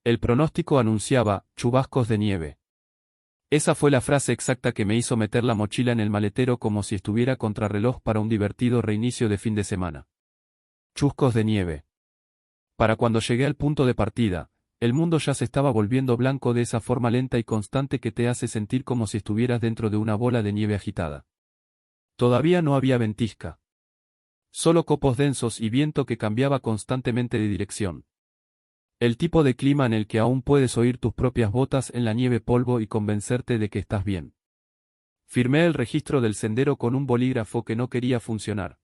El pronóstico anunciaba chubascos de nieve. Esa fue la frase exacta que me hizo meter la mochila en el maletero como si estuviera contrarreloj para un divertido reinicio de fin de semana. Chuscos de nieve. Para cuando llegué al punto de partida, el mundo ya se estaba volviendo blanco de esa forma lenta y constante que te hace sentir como si estuvieras dentro de una bola de nieve agitada. Todavía no había ventisca. Solo copos densos y viento que cambiaba constantemente de dirección. El tipo de clima en el que aún puedes oír tus propias botas en la nieve polvo y convencerte de que estás bien. Firmé el registro del sendero con un bolígrafo que no quería funcionar.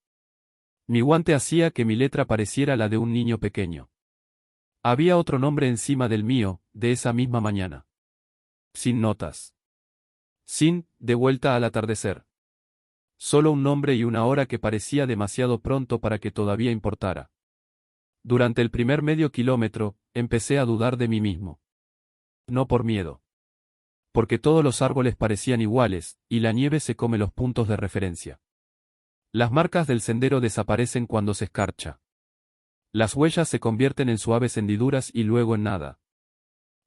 Mi guante hacía que mi letra pareciera la de un niño pequeño. Había otro nombre encima del mío, de esa misma mañana. Sin notas. Sin, de vuelta al atardecer. Solo un nombre y una hora que parecía demasiado pronto para que todavía importara. Durante el primer medio kilómetro, empecé a dudar de mí mismo. No por miedo. Porque todos los árboles parecían iguales, y la nieve se come los puntos de referencia. Las marcas del sendero desaparecen cuando se escarcha. Las huellas se convierten en suaves hendiduras y luego en nada.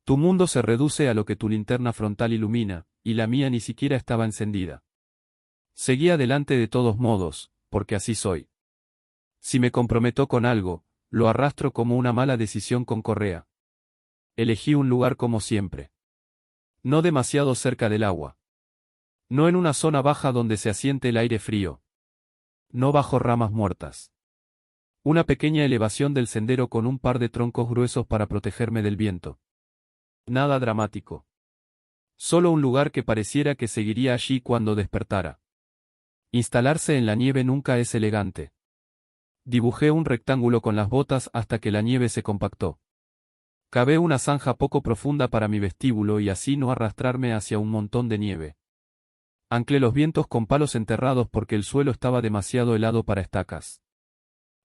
Tu mundo se reduce a lo que tu linterna frontal ilumina, y la mía ni siquiera estaba encendida. Seguí adelante de todos modos, porque así soy. Si me comprometo con algo, lo arrastro como una mala decisión con correa. Elegí un lugar como siempre. No demasiado cerca del agua. No en una zona baja donde se asiente el aire frío. No bajo ramas muertas. Una pequeña elevación del sendero con un par de troncos gruesos para protegerme del viento. Nada dramático. Solo un lugar que pareciera que seguiría allí cuando despertara. Instalarse en la nieve nunca es elegante. Dibujé un rectángulo con las botas hasta que la nieve se compactó. Cavé una zanja poco profunda para mi vestíbulo y así no arrastrarme hacia un montón de nieve. Anclé los vientos con palos enterrados porque el suelo estaba demasiado helado para estacas.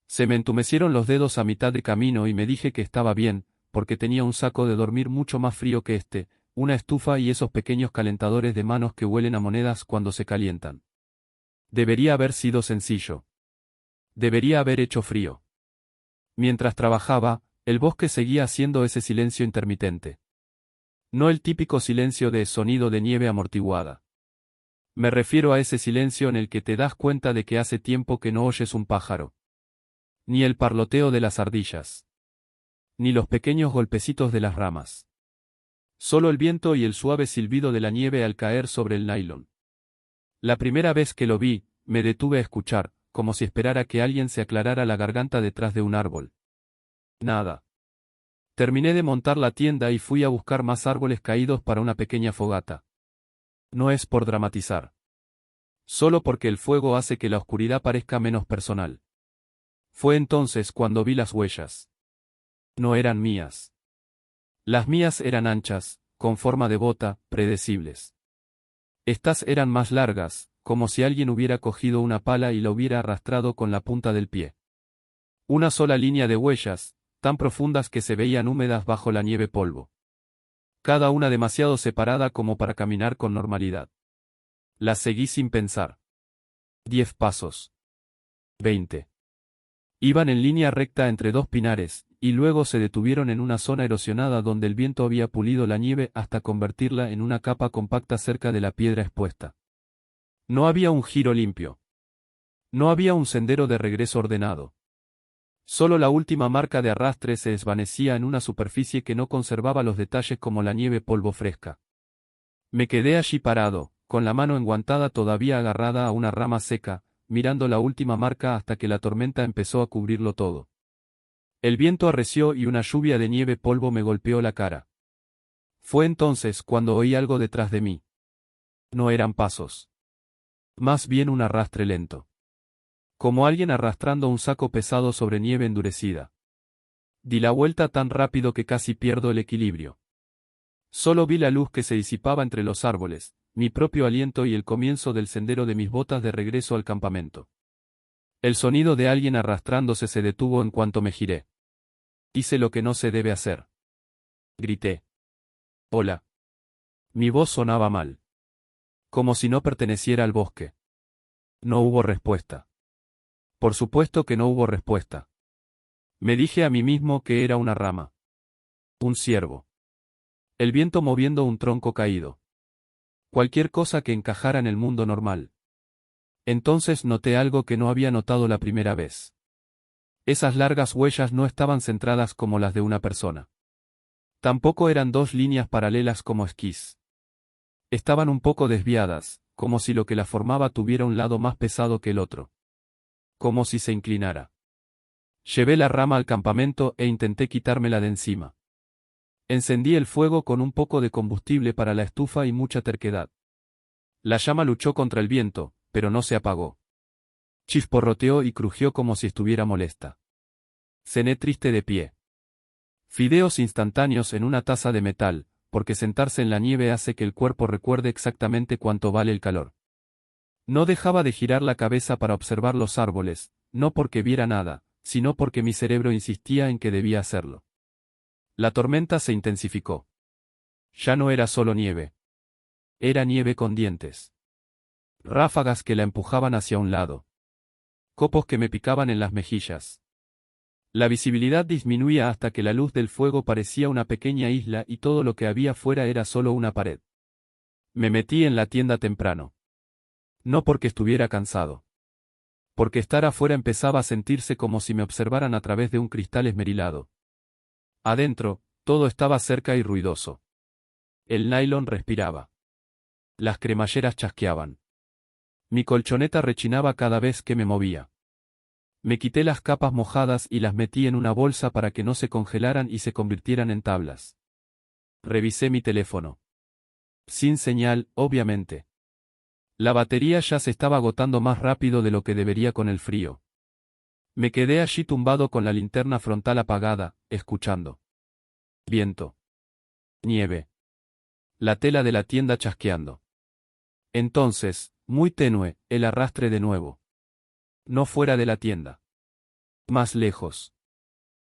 Se me entumecieron los dedos a mitad de camino y me dije que estaba bien, porque tenía un saco de dormir mucho más frío que este, una estufa y esos pequeños calentadores de manos que huelen a monedas cuando se calientan. Debería haber sido sencillo. Debería haber hecho frío. Mientras trabajaba, el bosque seguía haciendo ese silencio intermitente. No el típico silencio de sonido de nieve amortiguada. Me refiero a ese silencio en el que te das cuenta de que hace tiempo que no oyes un pájaro. Ni el parloteo de las ardillas. Ni los pequeños golpecitos de las ramas. Solo el viento y el suave silbido de la nieve al caer sobre el nylon. La primera vez que lo vi, me detuve a escuchar, como si esperara que alguien se aclarara la garganta detrás de un árbol. Nada. Terminé de montar la tienda y fui a buscar más árboles caídos para una pequeña fogata. No es por dramatizar. Solo porque el fuego hace que la oscuridad parezca menos personal. Fue entonces cuando vi las huellas. No eran mías. Las mías eran anchas, con forma de bota, predecibles. Estas eran más largas, como si alguien hubiera cogido una pala y la hubiera arrastrado con la punta del pie. Una sola línea de huellas, tan profundas que se veían húmedas bajo la nieve polvo. Cada una demasiado separada como para caminar con normalidad. Las seguí sin pensar. 10 pasos. 20. Iban en línea recta entre dos pinares, y luego se detuvieron en una zona erosionada donde el viento había pulido la nieve hasta convertirla en una capa compacta cerca de la piedra expuesta. No había un giro limpio. No había un sendero de regreso ordenado. Solo la última marca de arrastre se desvanecía en una superficie que no conservaba los detalles como la nieve polvo fresca. Me quedé allí parado, con la mano enguantada todavía agarrada a una rama seca, mirando la última marca hasta que la tormenta empezó a cubrirlo todo. El viento arreció y una lluvia de nieve polvo me golpeó la cara. Fue entonces cuando oí algo detrás de mí. No eran pasos. Más bien un arrastre lento. Como alguien arrastrando un saco pesado sobre nieve endurecida. Di la vuelta tan rápido que casi pierdo el equilibrio. Solo vi la luz que se disipaba entre los árboles, mi propio aliento y el comienzo del sendero de mis botas de regreso al campamento. El sonido de alguien arrastrándose se detuvo en cuanto me giré. Hice lo que no se debe hacer. Grité. Hola. Mi voz sonaba mal. Como si no perteneciera al bosque. No hubo respuesta. Por supuesto que no hubo respuesta. Me dije a mí mismo que era una rama. Un ciervo. El viento moviendo un tronco caído. Cualquier cosa que encajara en el mundo normal. Entonces noté algo que no había notado la primera vez. Esas largas huellas no estaban centradas como las de una persona. Tampoco eran dos líneas paralelas como esquís. Estaban un poco desviadas, como si lo que la formaba tuviera un lado más pesado que el otro. Como si se inclinara. Llevé la rama al campamento e intenté quitármela de encima. Encendí el fuego con un poco de combustible para la estufa y mucha terquedad. La llama luchó contra el viento, pero no se apagó. Chisporroteó y crujió como si estuviera molesta. Cené triste de pie. Fideos instantáneos en una taza de metal, porque sentarse en la nieve hace que el cuerpo recuerde exactamente cuánto vale el calor. No dejaba de girar la cabeza para observar los árboles, no porque viera nada, sino porque mi cerebro insistía en que debía hacerlo. La tormenta se intensificó. Ya no era solo nieve. Era nieve con dientes. Ráfagas que la empujaban hacia un lado. Copos que me picaban en las mejillas. La visibilidad disminuía hasta que la luz del fuego parecía una pequeña isla y todo lo que había fuera era solo una pared. Me metí en la tienda temprano. No porque estuviera cansado. Porque estar afuera empezaba a sentirse como si me observaran a través de un cristal esmerilado. Adentro, todo estaba cerca y ruidoso. El nylon respiraba. Las cremalleras chasqueaban. Mi colchoneta rechinaba cada vez que me movía. Me quité las capas mojadas y las metí en una bolsa para que no se congelaran y se convirtieran en tablas. Revisé mi teléfono. Sin señal, obviamente. La batería ya se estaba agotando más rápido de lo que debería con el frío. Me quedé allí tumbado con la linterna frontal apagada, escuchando. Viento. Nieve. La tela de la tienda chasqueando. Entonces, muy tenue, el arrastre de nuevo. No fuera de la tienda. Más lejos.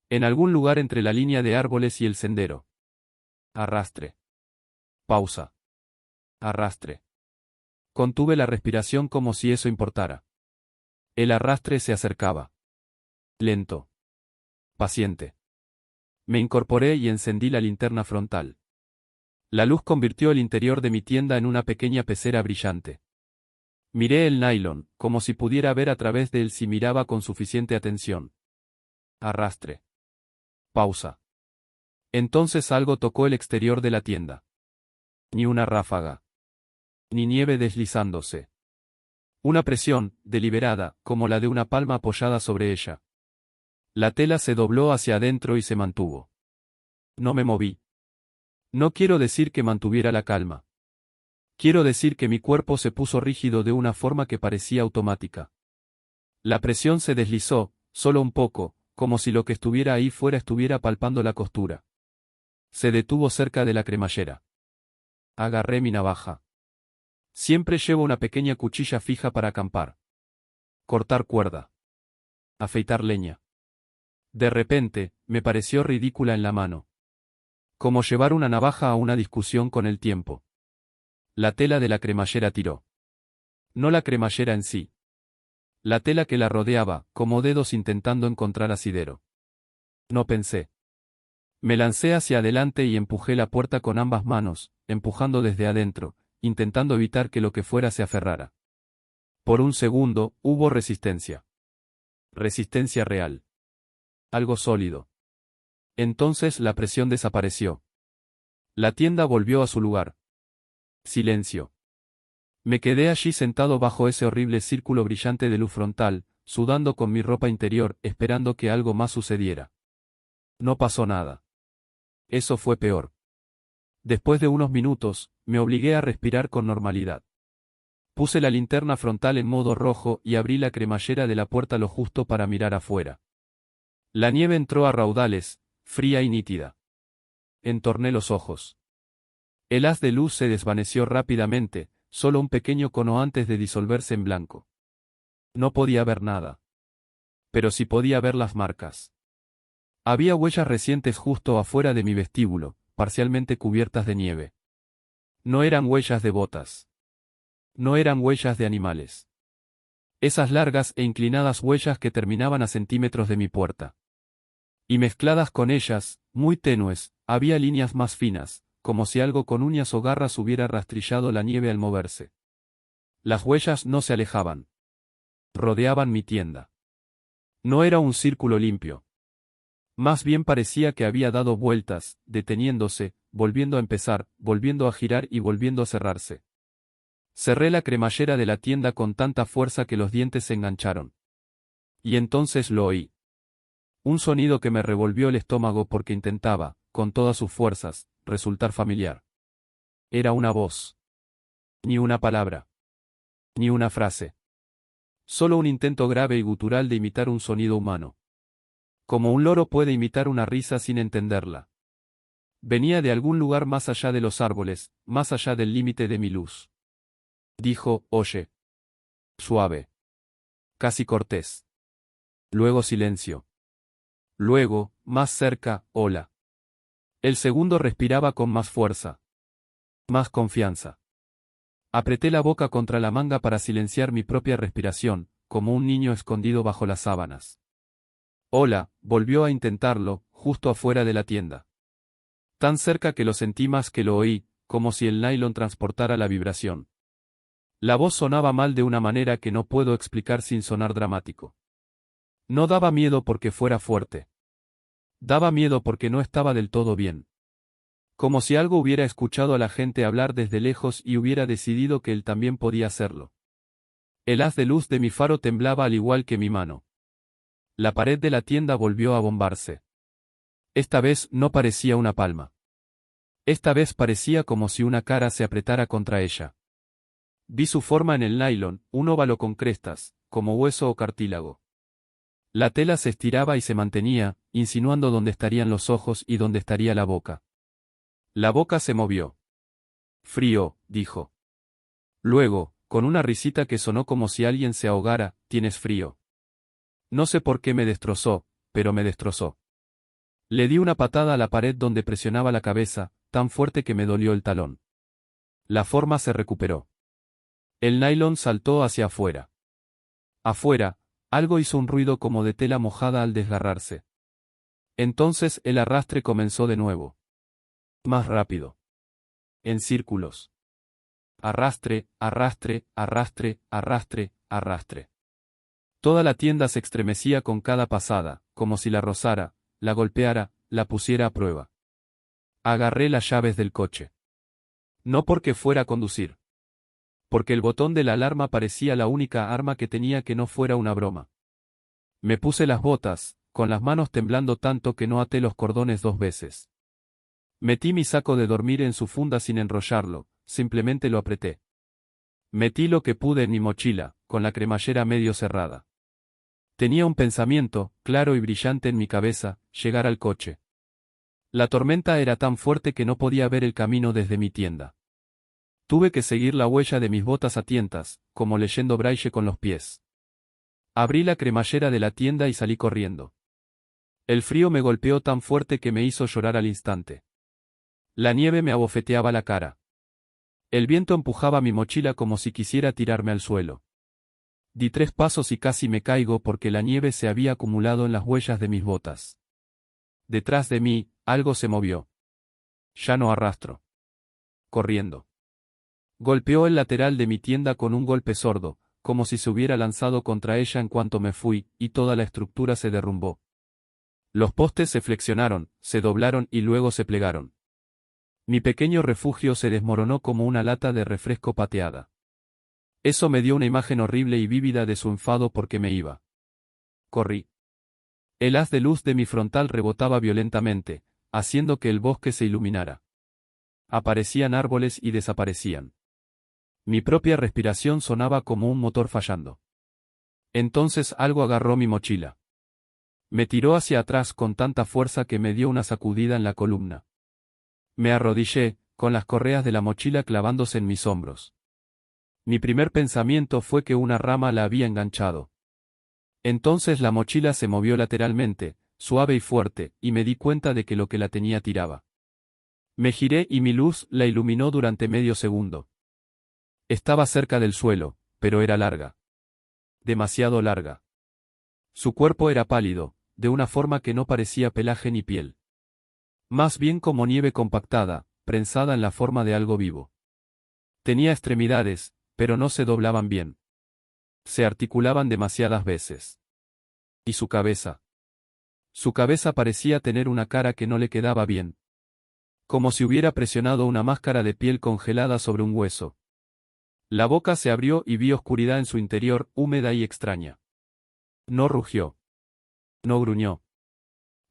En algún lugar entre la línea de árboles y el sendero. Arrastre. Pausa. Arrastre. Contuve la respiración como si eso importara. El arrastre se acercaba. Lento. Paciente. Me incorporé y encendí la linterna frontal. La luz convirtió el interior de mi tienda en una pequeña pecera brillante. Miré el nylon, como si pudiera ver a través de él si miraba con suficiente atención. Arrastre. Pausa. Entonces algo tocó el exterior de la tienda. Ni una ráfaga. Ni nieve deslizándose. Una presión, deliberada, como la de una palma apoyada sobre ella. La tela se dobló hacia adentro y se mantuvo. No me moví. No quiero decir que mantuviera la calma. Quiero decir que mi cuerpo se puso rígido de una forma que parecía automática. La presión se deslizó, solo un poco, como si lo que estuviera ahí fuera estuviera palpando la costura. Se detuvo cerca de la cremallera. Agarré mi navaja. Siempre llevo una pequeña cuchilla fija para acampar. Cortar cuerda. Afeitar leña. De repente, me pareció ridícula en la mano. Como llevar una navaja a una discusión con el tiempo. La tela de la cremallera tiró. No la cremallera en sí. La tela que la rodeaba, como dedos intentando encontrar asidero. No pensé. Me lancé hacia adelante y empujé la puerta con ambas manos, empujando desde adentro, intentando evitar que lo que fuera se aferrara. Por un segundo, hubo resistencia. Resistencia real. Algo sólido. Entonces la presión desapareció. La tienda volvió a su lugar. Silencio. Me quedé allí sentado bajo ese horrible círculo brillante de luz frontal, sudando con mi ropa interior, esperando que algo más sucediera. No pasó nada. Eso fue peor. Después de unos minutos, me obligué a respirar con normalidad. Puse la linterna frontal en modo rojo y abrí la cremallera de la puerta lo justo para mirar afuera. La nieve entró a raudales, fría y nítida. Entorné los ojos. El haz de luz se desvaneció rápidamente, solo un pequeño cono antes de disolverse en blanco. No podía ver nada. Pero sí podía ver las marcas. Había huellas recientes justo afuera de mi vestíbulo, parcialmente cubiertas de nieve. No eran huellas de botas. No eran huellas de animales. Esas largas e inclinadas huellas que terminaban a centímetros de mi puerta. Y mezcladas con ellas, muy tenues, había líneas más finas, como si algo con uñas o garras hubiera rastrillado la nieve al moverse. Las huellas no se alejaban. Rodeaban mi tienda. No era un círculo limpio. Más bien parecía que había dado vueltas, deteniéndose, volviendo a empezar, volviendo a girar y volviendo a cerrarse. Cerré la cremallera de la tienda con tanta fuerza que los dientes se engancharon. Y entonces lo oí. Un sonido que me revolvió el estómago porque intentaba, con todas sus fuerzas, resultar familiar. Era una voz. Ni una palabra. Ni una frase. Solo un intento grave y gutural de imitar un sonido humano. Como un loro puede imitar una risa sin entenderla. Venía de algún lugar más allá de los árboles, más allá del límite de mi luz. Dijo, oye. Suave. Casi cortés. Luego silencio. Luego, más cerca, hola. El segundo respiraba con más fuerza. Más confianza. Apreté la boca contra la manga para silenciar mi propia respiración, como un niño escondido bajo las sábanas. Hola, volvió a intentarlo, justo afuera de la tienda. Tan cerca que lo sentí más que lo oí, como si el nylon transportara la vibración. La voz sonaba mal de una manera que no puedo explicar sin sonar dramático. No daba miedo porque fuera fuerte. Daba miedo porque no estaba del todo bien. Como si algo hubiera escuchado a la gente hablar desde lejos y hubiera decidido que él también podía hacerlo. El haz de luz de mi faro temblaba al igual que mi mano. La pared de la tienda volvió a bombarse. Esta vez no parecía una palma. Esta vez parecía como si una cara se apretara contra ella. Vi su forma en el nylon, un óvalo con crestas, como hueso o cartílago. La tela se estiraba y se mantenía, insinuando dónde estarían los ojos y dónde estaría la boca. La boca se movió. Frío, dijo. Luego, con una risita que sonó como si alguien se ahogara, ¿tienes frío? No sé por qué me destrozó, pero me destrozó. Le di una patada a la pared donde presionaba la cabeza, tan fuerte que me dolió el talón. La forma se recuperó. El nylon saltó hacia afuera. Afuera, algo hizo un ruido como de tela mojada al desgarrarse. Entonces el arrastre comenzó de nuevo. Más rápido. En círculos. Arrastre, arrastre, arrastre, arrastre, arrastre. Toda la tienda se estremecía con cada pasada, como si la rozara, la golpeara, la pusiera a prueba. Agarré las llaves del coche. No porque fuera a conducir. Porque el botón de la alarma parecía la única arma que tenía que no fuera una broma. Me puse las botas, con las manos temblando tanto que no até los cordones 2 veces. Metí mi saco de dormir en su funda sin enrollarlo, simplemente lo apreté. Metí lo que pude en mi mochila, con la cremallera medio cerrada. Tenía un pensamiento, claro y brillante en mi cabeza, llegar al coche. La tormenta era tan fuerte que no podía ver el camino desde mi tienda. Tuve que seguir la huella de mis botas a tientas, como leyendo braille con los pies. Abrí la cremallera de la tienda y salí corriendo. El frío me golpeó tan fuerte que me hizo llorar al instante. La nieve me abofeteaba la cara. El viento empujaba mi mochila como si quisiera tirarme al suelo. Di 3 pasos y casi me caigo porque la nieve se había acumulado en las huellas de mis botas. Detrás de mí, algo se movió. Ya no arrastro. Corriendo. Golpeó el lateral de mi tienda con un golpe sordo, como si se hubiera lanzado contra ella en cuanto me fui, y toda la estructura se derrumbó. Los postes se flexionaron, se doblaron y luego se plegaron. Mi pequeño refugio se desmoronó como una lata de refresco pateada. Eso me dio una imagen horrible y vívida de su enfado porque me iba. Corrí. El haz de luz de mi frontal rebotaba violentamente, haciendo que el bosque se iluminara. Aparecían árboles y desaparecían. Mi propia respiración sonaba como un motor fallando. Entonces algo agarró mi mochila. Me tiró hacia atrás con tanta fuerza que me dio una sacudida en la columna. Me arrodillé, con las correas de la mochila clavándose en mis hombros. Mi primer pensamiento fue que una rama la había enganchado. Entonces la mochila se movió lateralmente, suave y fuerte, y me di cuenta de que lo que la tenía tiraba. Me giré y mi luz la iluminó durante medio segundo. Estaba cerca del suelo, pero era larga. Demasiado larga. Su cuerpo era pálido, de una forma que no parecía pelaje ni piel. Más bien como nieve compactada, prensada en la forma de algo vivo. Tenía extremidades, pero no se doblaban bien. Se articulaban demasiadas veces. ¿Y su cabeza? Su cabeza parecía tener una cara que no le quedaba bien. Como si hubiera presionado una máscara de piel congelada sobre un hueso. La boca se abrió y vi oscuridad en su interior, húmeda y extraña. No rugió. No gruñó.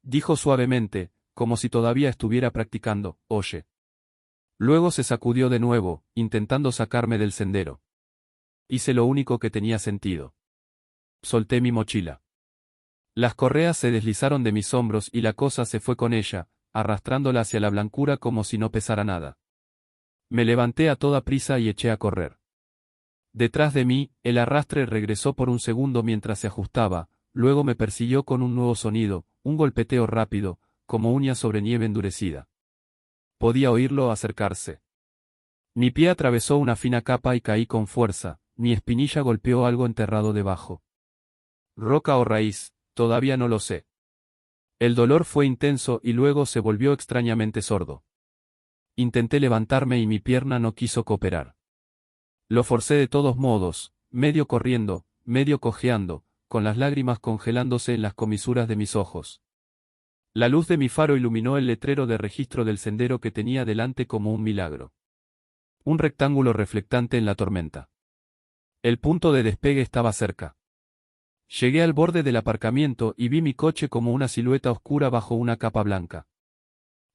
Dijo suavemente, como si todavía estuviera practicando, oye. Luego se sacudió de nuevo, intentando sacarme del sendero. Hice lo único que tenía sentido. Solté mi mochila. Las correas se deslizaron de mis hombros y la cosa se fue con ella, arrastrándola hacia la blancura como si no pesara nada. Me levanté a toda prisa y eché a correr. Detrás de mí, el arrastre regresó por un segundo mientras se ajustaba, luego me persiguió con un nuevo sonido, un golpeteo rápido, como uñas sobre nieve endurecida. Podía oírlo acercarse. Mi pie atravesó una fina capa y caí con fuerza, mi espinilla golpeó algo enterrado debajo. Roca o raíz, todavía no lo sé. El dolor fue intenso y luego se volvió extrañamente sordo. Intenté levantarme y mi pierna no quiso cooperar. Lo forcé de todos modos, medio corriendo, medio cojeando, con las lágrimas congelándose en las comisuras de mis ojos. La luz de mi faro iluminó el letrero de registro del sendero que tenía delante como un milagro. Un rectángulo reflectante en la tormenta. El punto de despegue estaba cerca. Llegué al borde del aparcamiento y vi mi coche como una silueta oscura bajo una capa blanca.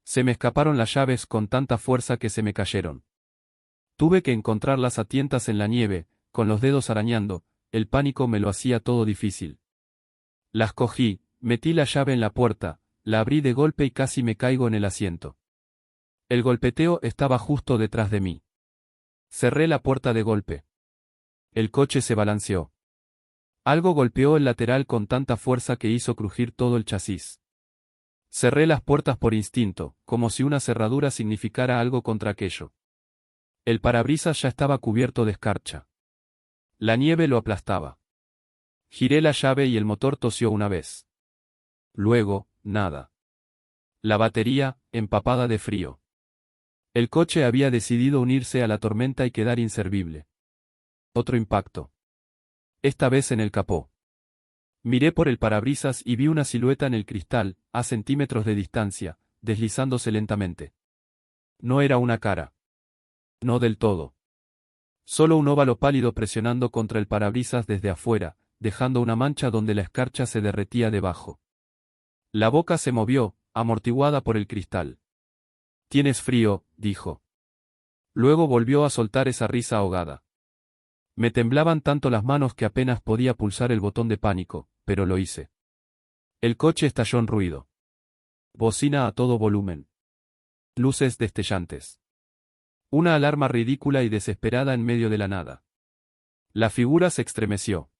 Se me escaparon las llaves con tanta fuerza que se me cayeron. Tuve que encontrarlas a tientas en la nieve, con los dedos arañando, el pánico me lo hacía todo difícil. Las cogí, metí la llave en la puerta, la abrí de golpe y casi me caigo en el asiento. El golpeteo estaba justo detrás de mí. Cerré la puerta de golpe. El coche se balanceó. Algo golpeó el lateral con tanta fuerza que hizo crujir todo el chasis. Cerré las puertas por instinto, como si una cerradura significara algo contra aquello. El parabrisas ya estaba cubierto de escarcha. La nieve lo aplastaba. Giré la llave y el motor tosió una vez. Luego, nada. La batería, empapada de frío. El coche había decidido unirse a la tormenta y quedar inservible. Otro impacto. Esta vez en el capó. Miré por el parabrisas y vi una silueta en el cristal, a centímetros de distancia, deslizándose lentamente. No era una cara. No del todo. Solo un óvalo pálido presionando contra el parabrisas desde afuera, dejando una mancha donde la escarcha se derretía debajo. La boca se movió, amortiguada por el cristal. «Tienes frío», dijo. Luego volvió a soltar esa risa ahogada. Me temblaban tanto las manos que apenas podía pulsar el botón de pánico, pero lo hice. El coche estalló en ruido. Bocina a todo volumen. Luces destellantes. Una alarma ridícula y desesperada en medio de la nada. La figura se estremeció.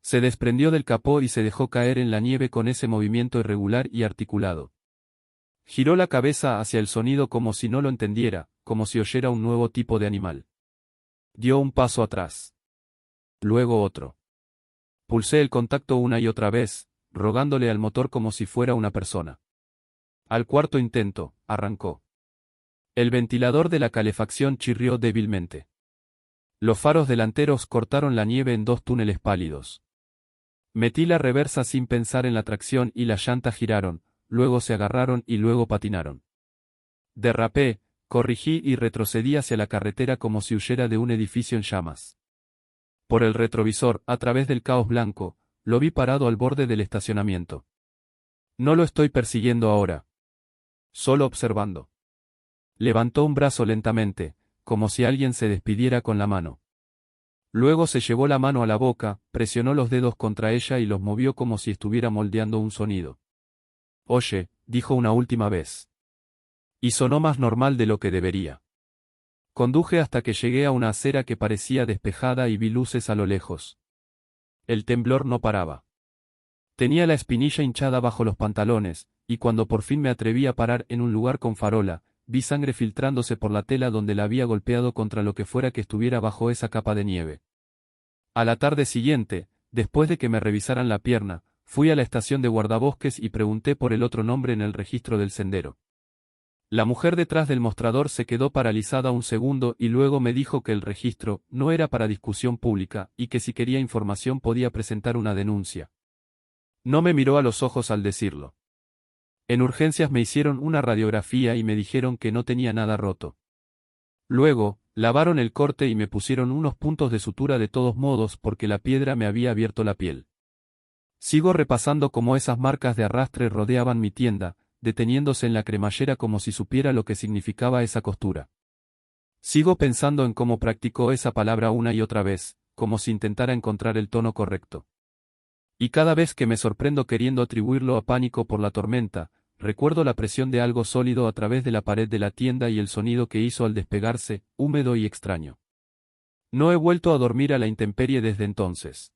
Se desprendió del capó y se dejó caer en la nieve con ese movimiento irregular y articulado. Giró la cabeza hacia el sonido como si no lo entendiera, como si oyera un nuevo tipo de animal. Dio un paso atrás. Luego otro. Pulsé el contacto una y otra vez, rogándole al motor como si fuera una persona. Al cuarto intento, arrancó. El ventilador de la calefacción chirrió débilmente. Los faros delanteros cortaron la nieve en dos túneles pálidos. Metí la reversa sin pensar en la tracción y las llantas giraron, luego se agarraron y luego patinaron. Derrapé, corrigí y retrocedí hacia la carretera como si huyera de un edificio en llamas. Por el retrovisor, a través del caos blanco, lo vi parado al borde del estacionamiento. No lo estoy persiguiendo ahora. Solo observando. Levantó un brazo lentamente, como si alguien se despidiera con la mano. Luego se llevó la mano a la boca, presionó los dedos contra ella y los movió como si estuviera moldeando un sonido. «Oye», dijo una última vez. Y sonó más normal de lo que debería. Conduje hasta que llegué a una acera que parecía despejada y vi luces a lo lejos. El temblor no paraba. Tenía la espinilla hinchada bajo los pantalones, y cuando por fin me atreví a parar en un lugar con farola, vi sangre filtrándose por la tela donde la había golpeado contra lo que fuera que estuviera bajo esa capa de nieve. A la tarde siguiente, después de que me revisaran la pierna, fui a la estación de guardabosques y pregunté por el otro nombre en el registro del sendero. La mujer detrás del mostrador se quedó paralizada un segundo y luego me dijo que el registro no era para discusión pública y que si quería información podía presentar una denuncia. No me miró a los ojos al decirlo. En urgencias me hicieron una radiografía y me dijeron que no tenía nada roto. Luego, lavaron el corte y me pusieron unos puntos de sutura de todos modos porque la piedra me había abierto la piel. Sigo repasando cómo esas marcas de arrastre rodeaban mi tienda, deteniéndose en la cremallera como si supiera lo que significaba esa costura. Sigo pensando en cómo practicó esa palabra una y otra vez, como si intentara encontrar el tono correcto. Y cada vez que me sorprendo queriendo atribuirlo a pánico por la tormenta, recuerdo la presión de algo sólido a través de la pared de la tienda y el sonido que hizo al despegarse, húmedo y extraño. No he vuelto a dormir a la intemperie desde entonces.